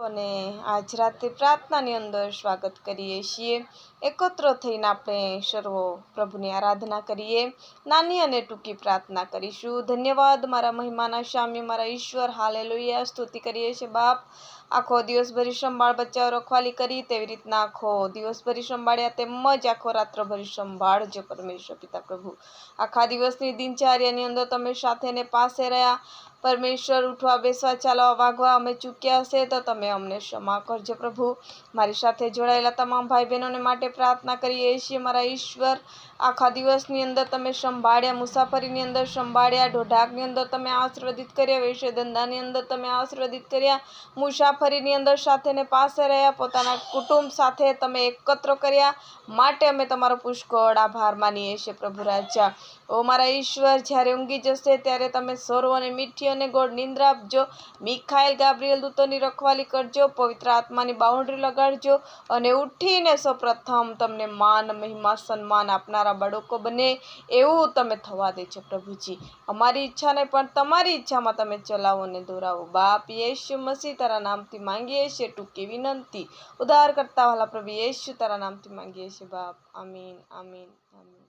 અને આજ રાતે પ્રાર્થનાની અંદર સ્વાગત કરીએ છીએ। એકત્ર થઈને આપણે સર્વો પ્રભુની આરાધના કરીએ। નાની અને ટૂંકી પ્રાર્થના કરીશું। ધન્યવાદ મારા મહિમાના સ્વામી મારા ઈશ્વર, હાલેલુયા, સ્તુતિ કરીએ છીએ બાપ। આખો દિવસ ભરી સંભાળ બચાવ રખવાલી કરી તેવી રીતના આખો દિવસ ભરી સંભાળ્યા તેમજ આખો રાત્ર ભરી સંભાળજો પરમેશ્વર પિતા પ્રભુ। આખા દિવસની દિનચર્યાની અંદર તમે સાથે ને પાસે રહ્યા પરમેશ્વર। ઉઠવા બેસવા ચાલવા વાગવા અમે ચૂક્યા હશે તો તમે અમને ક્ષમા કરજો પ્રભુ। મારી સાથે જોડાયેલા તમામ ભાઈ બહેનોને માટે પ્રાર્થના કરીએ છીએ મારા ઈશ્વર। આખા દિવસની અંદર તમે સંભાળ્યા, મુસાફરીની અંદર સંભાળ્યા, ઢોઢાકની અંદર તમે આશીર્વદિત કર્યા, વેશ્ય ધંધાની અંદર તમે આશીર્વદિત કર્યા, મુસાફરીની અંદર સાથે ને પાસે રહ્યા, પોતાના કુટુંબ સાથે તમે એકત્ર કર્યા માટે અમે તમારો પુષ્કળ આભાર માનીએ છીએ પ્રભુ રાજા। ઓ મારા ઈશ્વર, જ્યારે ઊંઘી જશે ત્યારે તમે સર્વોને મીઠી અને ગોળ નિંદ્રા આપજો। મિખાએલ ગાબ્રિએલ દૂતોની રખવાલી કરજો, પવિત્ર આત્માની બાઉન્ડ્રી લગાડજો અને ઉઠીને સૌપ્રથમ તમને માન, મહિમા, સન્માન આપનારા બાળકો બને એવું તમે થવા દેજો પ્રભુજી। અમારી ઈચ્છાને પણ તમારી ઈચ્છામાં તમે ચલાવો ને દોરાવો બાપ। યેશુ મસીહ તારા નામથી માંગીએ છીએ ટૂંકી વિનંતી, ઉદ્ધાર કરતા વાલા પ્રભુ યેશુ તારા નામથી માંગીએ છીએ બાપ। આમીન, આમીન, આમીન।